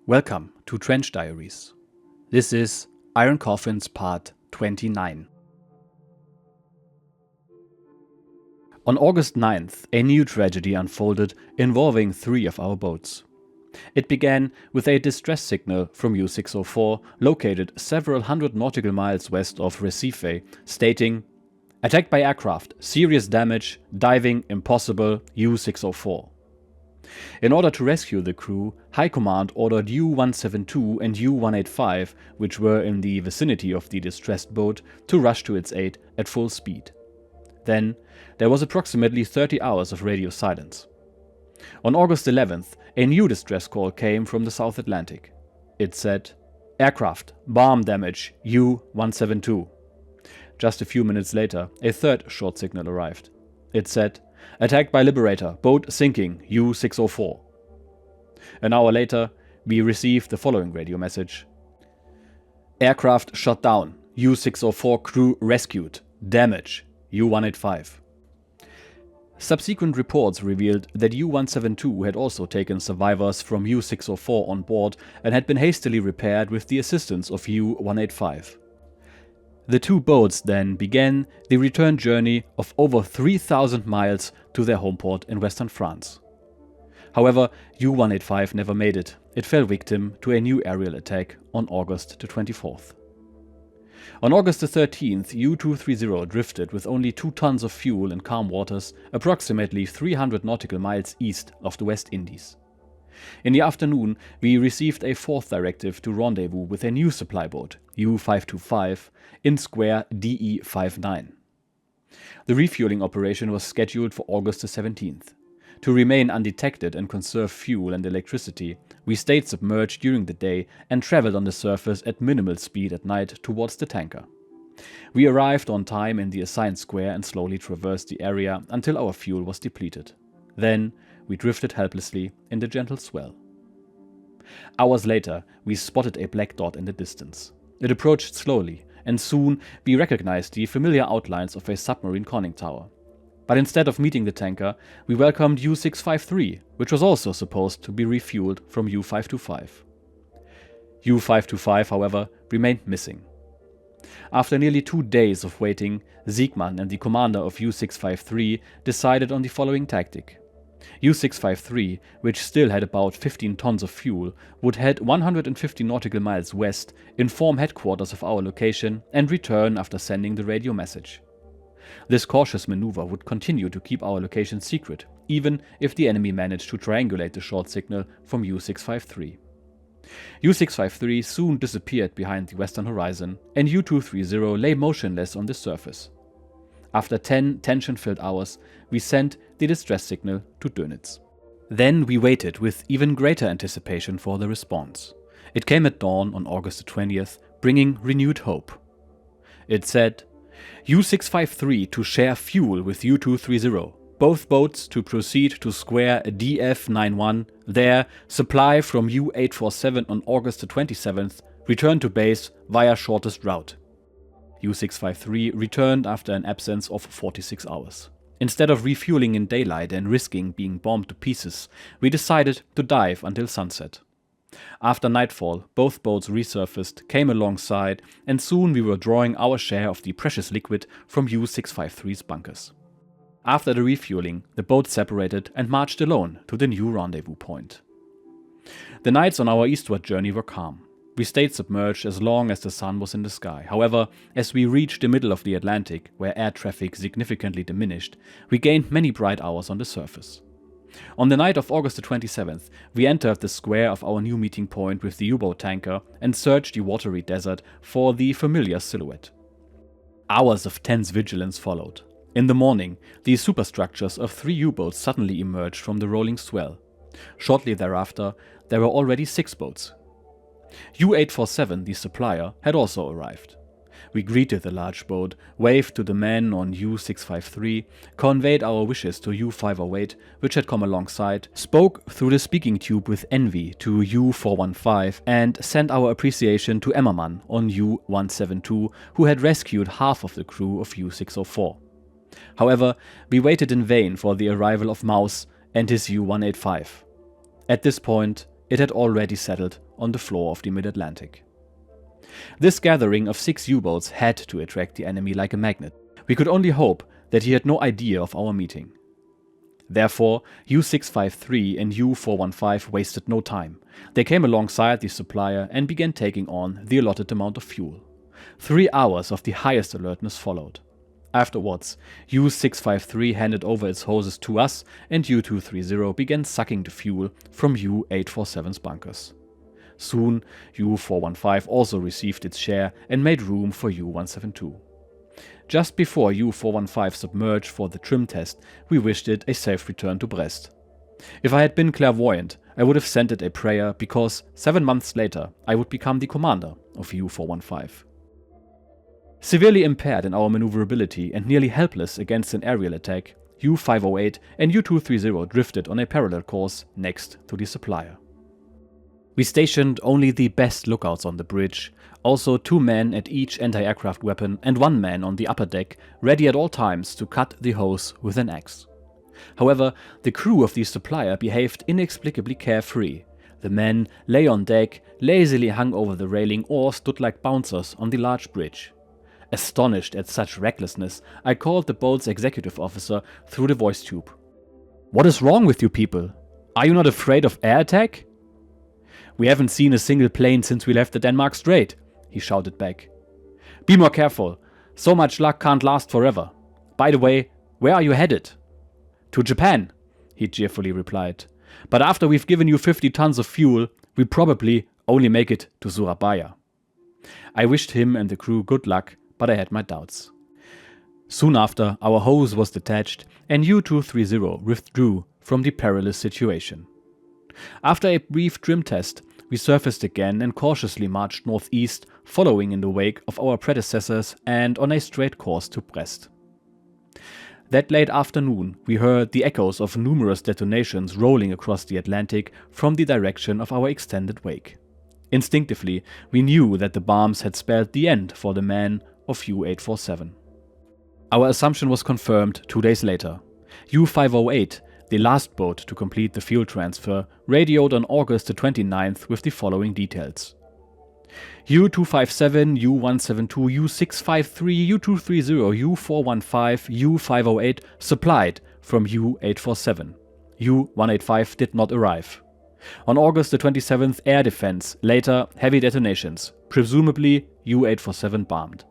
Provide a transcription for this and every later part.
Welcome to Trench Diaries. This is Iron Coffins Part 29. On August 9th, a new tragedy unfolded involving 3 of our boats. It began with a distress signal from U-604, located several hundred nautical miles west of Recife, stating, "Attacked by aircraft, serious damage, diving impossible, U-604. In order to rescue the crew, High Command ordered U-172 and U-185, which were in the vicinity of the distressed boat, to rush to its aid at full speed. Then, there was approximately 30 hours of radio silence. On August 11th, a new distress call came from the South Atlantic. It said, "Aircraft, bomb damage, U-172. Just a few minutes later, a third short signal arrived. It said, "Attacked by Liberator, boat sinking, U-604. An hour later, we received the following radio message. "Aircraft shot down, U-604 crew rescued, damage, U-185. Subsequent reports revealed that U-172 had also taken survivors from U-604 on board and had been hastily repaired with the assistance of U-185. The 2 boats then began the return journey of over 3,000 miles to their home port in western France. However, U-185 never made it. It fell victim to a new aerial attack on August the 24th. On August the 13th, U-230 drifted with only 2 tons of fuel in calm waters, approximately 300 nautical miles east of the West Indies. In the afternoon, we received a 4th directive to rendezvous with a new supply boat, U-525, in square DE-59. The refueling operation was scheduled for August the 17th. To remain undetected and conserve fuel and electricity, we stayed submerged during the day and traveled on the surface at minimal speed at night towards the tanker. We arrived on time in the assigned square and slowly traversed the area until our fuel was depleted. Then, we drifted helplessly in the gentle swell. Hours later, we spotted a black dot in the distance. It approached slowly, and soon we recognized the familiar outlines of a submarine conning tower. But instead of meeting the tanker, we welcomed U-653, which was also supposed to be refueled from U-525. U-525, however, remained missing. After nearly 2 days of waiting, Siegmann and the commander of U-653 decided on the following tactic. U-653, which still had about 15 tons of fuel, would head 150 nautical miles west, inform headquarters of our location, and return after sending the radio message. This cautious maneuver would continue to keep our location secret, even if the enemy managed to triangulate the short signal from U-653. U-653 soon disappeared behind the western horizon, and U-230 lay motionless on the surface. After 10 tension-filled hours, we sent the distress signal to Dönitz. Then we waited with even greater anticipation for the response. It came at dawn on August 20th, bringing renewed hope. It said, U-653 to share fuel with U-230. Both boats to proceed to square DF91. There, supply from U-847 on August 27th. Return to base via shortest route. U-653 returned after an absence of 46 hours. Instead of refueling in daylight and risking being bombed to pieces, we decided to dive until sunset. After nightfall, both boats resurfaced, came alongside, and soon we were drawing our share of the precious liquid from U-653's bunkers. After the refueling, the boats separated and marched alone to the new rendezvous point. The nights on our eastward journey were calm. We stayed submerged as long as the sun was in the sky. However, as we reached the middle of the Atlantic, where air traffic significantly diminished, we gained many bright hours on the surface. On the night of August 27th, we entered the square of our new meeting point with the U-boat tanker and searched the watery desert for the familiar silhouette. Hours of tense vigilance followed. In the morning, the superstructures of 3 U-boats suddenly emerged from the rolling swell. Shortly thereafter, there were already 6 boats. U-847, the supplier, had also arrived. We greeted the large boat, waved to the men on U-653, conveyed our wishes to U-508, which had come alongside, spoke through the speaking tube with envy to U-415, and sent our appreciation to Emmermann on U-172, who had rescued half of the crew of U-604. However, we waited in vain for the arrival of Maus and his U-185. At this point, it had already settled on the floor of the mid-Atlantic. This gathering of 6 U-boats had to attract the enemy like a magnet. We could only hope that he had no idea of our meeting. Therefore, U-653 and U-415 wasted no time. They came alongside the supplier and began taking on the allotted amount of fuel. 3 hours of the highest alertness followed. Afterwards, U-653 handed over its hoses to us, and U-230 began sucking the fuel from U-847's bunkers. Soon, U-415 also received its share and made room for U-172. Just before U-415 submerged for the trim test, we wished it a safe return to Brest. If I had been clairvoyant, I would have sent it a prayer, because 7 months later I would become the commander of U-415. Severely impaired in our maneuverability and nearly helpless against an aerial attack, U-508 and U-230 drifted on a parallel course next to the supplier. We stationed only the best lookouts on the bridge, also 2 men at each anti-aircraft weapon and 1 man on the upper deck, ready at all times to cut the hose with an axe. However, the crew of the supplier behaved inexplicably carefree. The men lay on deck, lazily hung over the railing, or stood like bouncers on the large bridge. Astonished at such recklessness, I called the boat's executive officer through the voice tube. "What is wrong with you people? Are you not afraid of air attack?" "We haven't seen a single plane since we left the Denmark Strait," he shouted back. "Be more careful. So much luck can't last forever. By the way, where are you headed?" "To Japan," he cheerfully replied. "But after we've given you 50 tons of fuel, we probably only make it to Surabaya." I wished him and the crew good luck, but I had my doubts. Soon after, our hose was detached and U-230 withdrew from the perilous situation. After a brief trim test, we surfaced again and cautiously marched northeast, following in the wake of our predecessors and on a straight course to Brest. That late afternoon, we heard the echoes of numerous detonations rolling across the Atlantic from the direction of our extended wake. Instinctively, we knew that the bombs had spelled the end for the men of U-847. Our assumption was confirmed 2 days later. U-508, the last boat to complete the fuel transfer, radioed on August the 29th with the following details. U-257, U-172, U-653, U-230, U-415, U-508 supplied from U-847. U-185 did not arrive. On August the 27th, air defense, later heavy detonations, presumably U-847 bombed.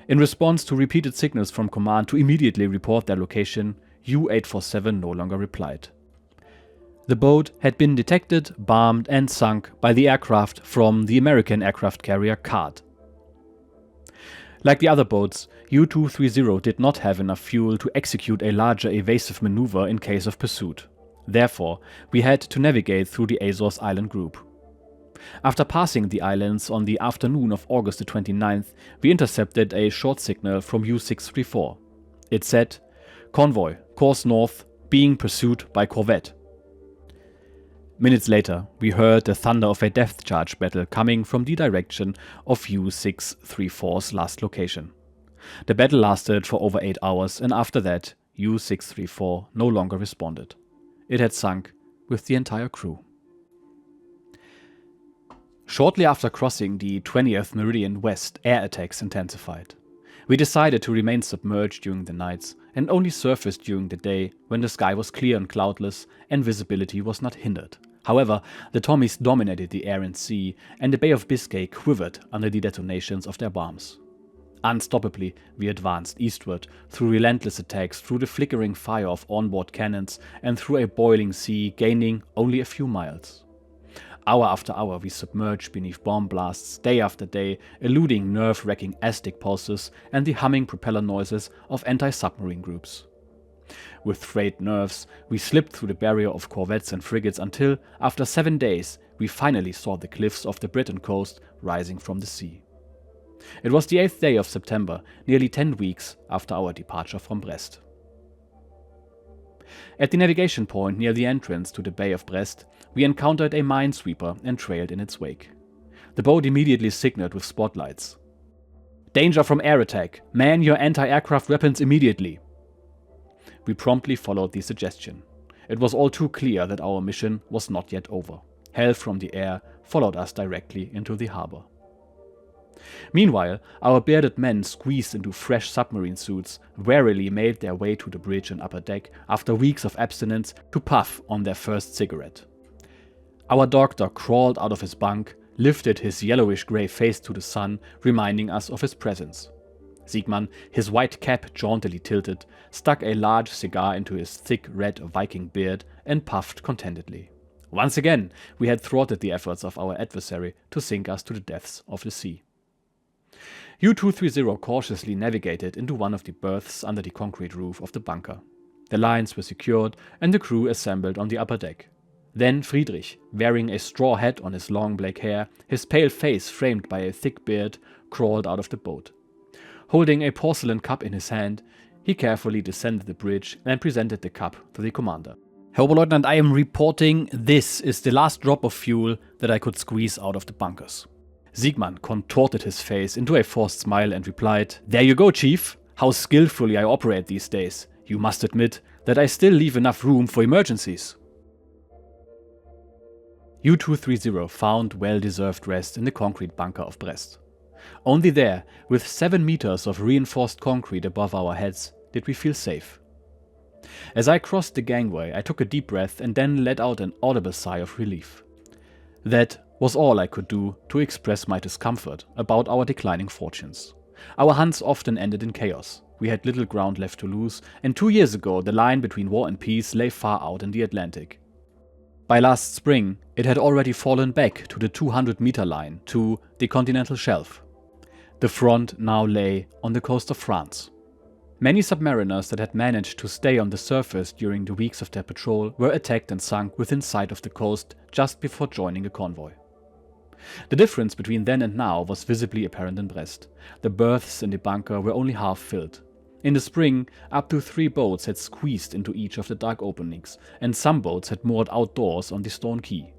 In response to repeated signals from command to immediately report their location, U-847 no longer replied. The boat had been detected, bombed and sunk by the aircraft from the American aircraft carrier CARD. Like the other boats, U-230 did not have enough fuel to execute a larger evasive maneuver in case of pursuit. Therefore, we had to navigate through the Azores Island group. After passing the islands on the afternoon of August the 29th, we intercepted a short signal from U-634. It said, "Convoy, course north, being pursued by corvette." Minutes later, we heard the thunder of a depth charge battle coming from the direction of U-634's last location. The battle lasted for over 8 hours, and after that, U-634 no longer responded. It had sunk with the entire crew. Shortly after crossing the 20th meridian west, air attacks intensified. We decided to remain submerged during the nights and only surfaced during the day when the sky was clear and cloudless and visibility was not hindered. However, the Tommies dominated the air and sea, and the Bay of Biscay quivered under the detonations of their bombs. Unstoppably, we advanced eastward through relentless attacks, through the flickering fire of onboard cannons, and through a boiling sea, gaining only a few miles. Hour after hour we submerged beneath bomb blasts, day after day, eluding nerve-wracking Aztec pulses and the humming propeller noises of anti-submarine groups. With frayed nerves, we slipped through the barrier of corvettes and frigates until, after 7 days, we finally saw the cliffs of the Britain coast rising from the sea. It was the 8th day of September, nearly 10 weeks after our departure from Brest. At the navigation point near the entrance to the Bay of Brest, we encountered a minesweeper and trailed in its wake. The boat immediately signaled with spotlights. "Danger from air attack! Man your anti-aircraft weapons immediately!" We promptly followed the suggestion. It was all too clear that our mission was not yet over. hell from the air followed us directly into the harbor. Meanwhile, our bearded men squeezed into fresh submarine suits warily made their way to the bridge and upper deck after weeks of abstinence to puff on their first cigarette. Our doctor crawled out of his bunk, lifted his yellowish-grey face to the sun, reminding us of his presence. Siegmann, his white cap jauntily tilted, stuck a large cigar into his thick red Viking beard and puffed contentedly. Once again, we had thwarted the efforts of our adversary to sink us to the depths of the sea. U-230 cautiously navigated into one of the berths under the concrete roof of the bunker. The lines were secured and the crew assembled on the upper deck. Then Friedrich, wearing a straw hat on his long black hair, his pale face framed by a thick beard, crawled out of the boat. Holding a porcelain cup in his hand, he carefully descended the bridge and presented the cup to the commander. "Herr Oberleutnant, I am reporting this is the last drop of fuel that I could squeeze out of the bunkers." Siegmann contorted his face into a forced smile and replied, "There you go, Chief. How skillfully I operate these days. You must admit that I still leave enough room for emergencies." U-230 found well-deserved rest in the concrete bunker of Brest. Only there, with 7 meters of reinforced concrete above our heads, did we feel safe. As I crossed the gangway, I took a deep breath and then let out an audible sigh of relief. That was all I could do to express my discomfort about our declining fortunes. Our hunts often ended in chaos. We had little ground left to lose, and 2 years ago the line between war and peace lay far out in the Atlantic. By last spring, it had already fallen back to the 200-meter line, to the continental shelf. The front now lay on the coast of France. Many submariners that had managed to stay on the surface during the weeks of their patrol were attacked and sunk within sight of the coast just before joining a convoy. The difference between then and now was visibly apparent in Brest. The berths in the bunker were only half filled. In the spring, up to 3 boats had squeezed into each of the dark openings, and some boats had moored outdoors on the stone quay.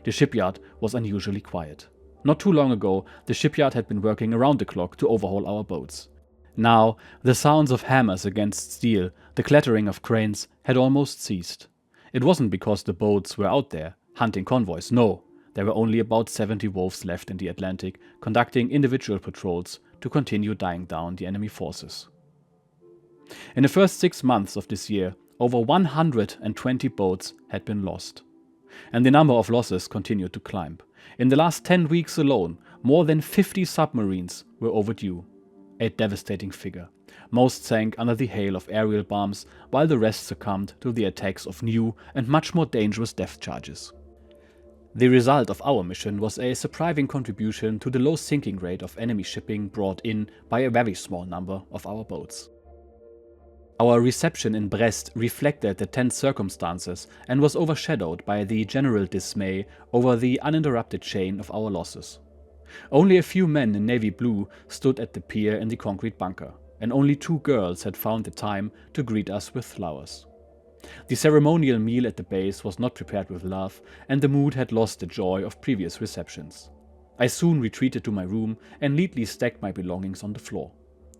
The shipyard was unusually quiet. Not too long ago, the shipyard had been working around the clock to overhaul our boats. Now, the sounds of hammers against steel, the clattering of cranes, had almost ceased. It wasn't because the boats were out there, hunting convoys, no. There were only about 70 wolves left in the Atlantic, conducting individual patrols to continue dying down the enemy forces. In the first 6 months of this year, over 120 boats had been lost. And the number of losses continued to climb. In the last 10 weeks alone, more than 50 submarines were overdue. A devastating figure. Most sank under the hail of aerial bombs, while the rest succumbed to the attacks of new and much more dangerous depth charges. The result of our mission was a surprising contribution to the low sinking rate of enemy shipping brought in by a very small number of our boats. Our reception in Brest reflected the tense circumstances and was overshadowed by the general dismay over the uninterrupted chain of our losses. Only a few men in navy blue stood at the pier in the concrete bunker, and only 2 girls had found the time to greet us with flowers. The ceremonial meal at the base was not prepared with love, and the mood had lost the joy of previous receptions. I soon retreated to my room and neatly stacked my belongings on the floor.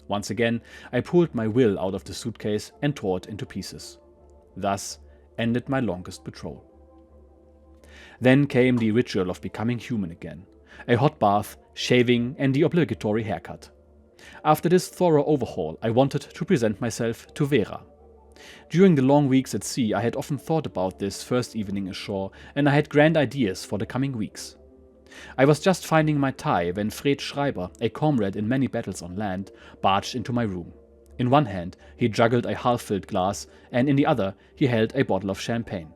Once again, I pulled my will out of the suitcase and tore it into pieces. Thus ended my longest patrol. Then came the ritual of becoming human again. A hot bath, shaving, and the obligatory haircut. After this thorough overhaul, I wanted to present myself to Vera. During the long weeks at sea, I had often thought about this first evening ashore, and I had grand ideas for the coming weeks. I was just finding my tie when Fred Schreiber, a comrade in many battles on land, barged into my room. In one hand, he juggled a half-filled glass, and in the other, he held a bottle of champagne.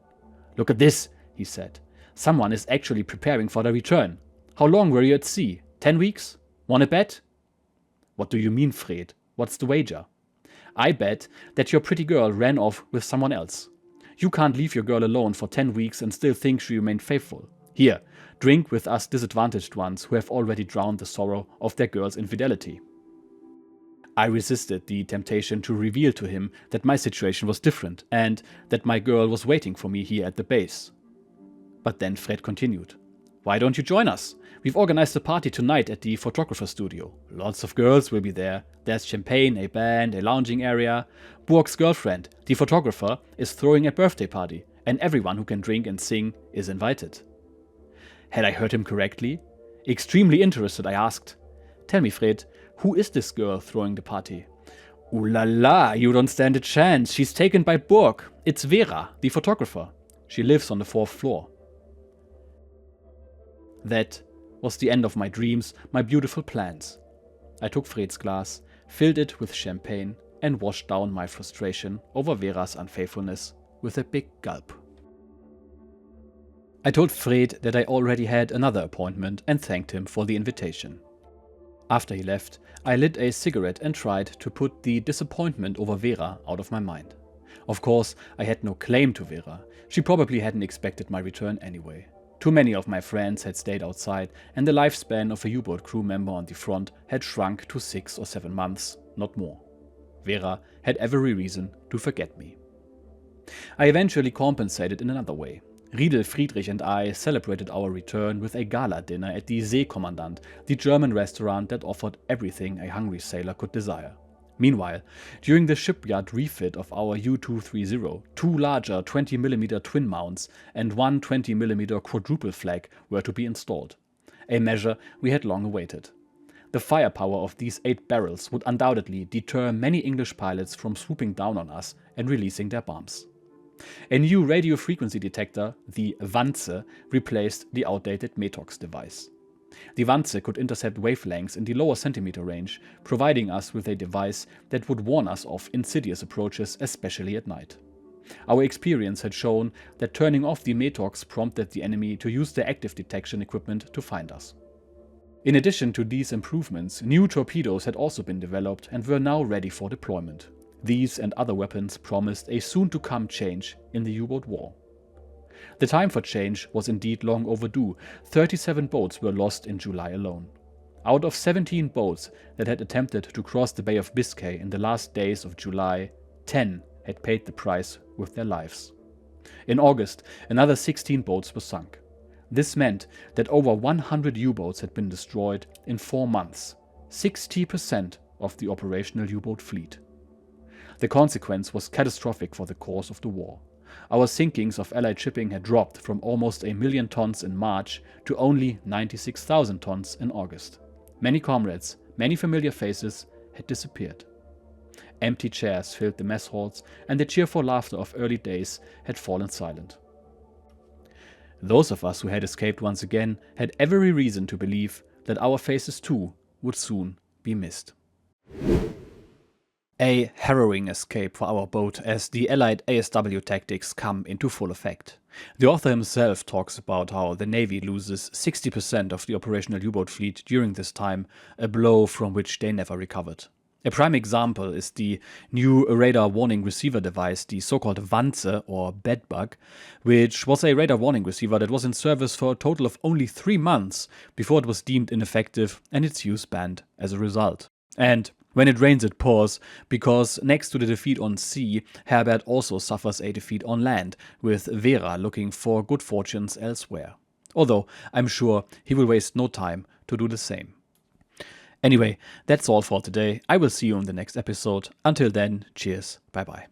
"Look at this," he said. "Someone is actually preparing for their return. How long were you at sea? 10 weeks? Want to bet?" "What do you mean, Fred? What's the wager?" "I bet that your pretty girl ran off with someone else. You can't leave your girl alone for 10 weeks and still think she remained faithful. Here, drink with us disadvantaged ones who have already drowned the sorrow of their girl's infidelity." I resisted the temptation to reveal to him that my situation was different and that my girl was waiting for me here at the base. But then Fred continued. "Why don't you join us? We've organized a party tonight at the photographer studio. Lots of girls will be there. There's champagne, a band, a lounging area. Burg's girlfriend, the photographer, is throwing a birthday party, and everyone who can drink and sing is invited." Had I heard him correctly? Extremely interested, I asked, "Tell me, Fred, who is this girl throwing the party?" "Ooh la la, you don't stand a chance. She's taken by Burg. It's Vera, the photographer. She lives on the 4th floor." That was the end of my dreams, my beautiful plans. I took Fred's glass, filled it with champagne, and washed down my frustration over Vera's unfaithfulness with a big gulp. I told Fred that I already had another appointment and thanked him for the invitation. After he left, I lit a cigarette and tried to put the disappointment over Vera out of my mind. Of course, I had no claim to Vera. She probably hadn't expected my return anyway. Too many of my friends had stayed outside, and the lifespan of a U-boat crew member on the front had shrunk to 6 or 7 months, not more. Vera had every reason to forget me. I eventually compensated in another way. Riedel, Friedrich and I celebrated our return with a gala dinner at the Seekommandant, the German restaurant that offered everything a hungry sailor could desire. Meanwhile, during the shipyard refit of our U-230, 2 larger 20mm twin mounts and 1 20mm quadruple flag were to be installed. A measure we had long awaited. The firepower of these 8 barrels would undoubtedly deter many English pilots from swooping down on us and releasing their bombs. A new radio frequency detector, the Wanze, replaced the outdated Metox device. The Wanze could intercept wavelengths in the lower centimeter range, providing us with a device that would warn us of insidious approaches, especially at night. Our experience had shown that turning off the Metox prompted the enemy to use their active detection equipment to find us. In addition to these improvements, new torpedoes had also been developed and were now ready for deployment. These and other weapons promised a soon-to-come change in the U-boat war. The time for change was indeed long overdue. 37 boats were lost in July alone. Out of 17 boats that had attempted to cross the Bay of Biscay in the last days of July, 10 had paid the price with their lives. In August, another 16 boats were sunk. This meant that over 100 U-boats had been destroyed in 4 months, 60% of the operational U-boat fleet. The consequence was catastrophic for the course of the war. Our sinkings of Allied shipping had dropped from almost 1 million tons in March to only 96,000 tons in August. Many comrades, many familiar faces had disappeared. Empty chairs filled the mess halls, and the cheerful laughter of early days had fallen silent. Those of us who had escaped once again had every reason to believe that our faces too would soon be missed. A harrowing escape for our boat as the Allied ASW tactics come into full effect. The author himself talks about how the Navy loses 60% of the operational U-boat fleet during this time, a blow from which they never recovered. A prime example is the new radar warning receiver device, the so-called Wanze or bedbug, which was a radar warning receiver that was in service for a total of only 3 months before it was deemed ineffective and its use banned as a result. And when it rains, it pours, because next to the defeat on sea, Herbert also suffers a defeat on land, with Vera looking for good fortunes elsewhere. Although I'm sure he will waste no time to do the same. Anyway, that's all for today. I will see you in the next episode. Until then, cheers, bye bye.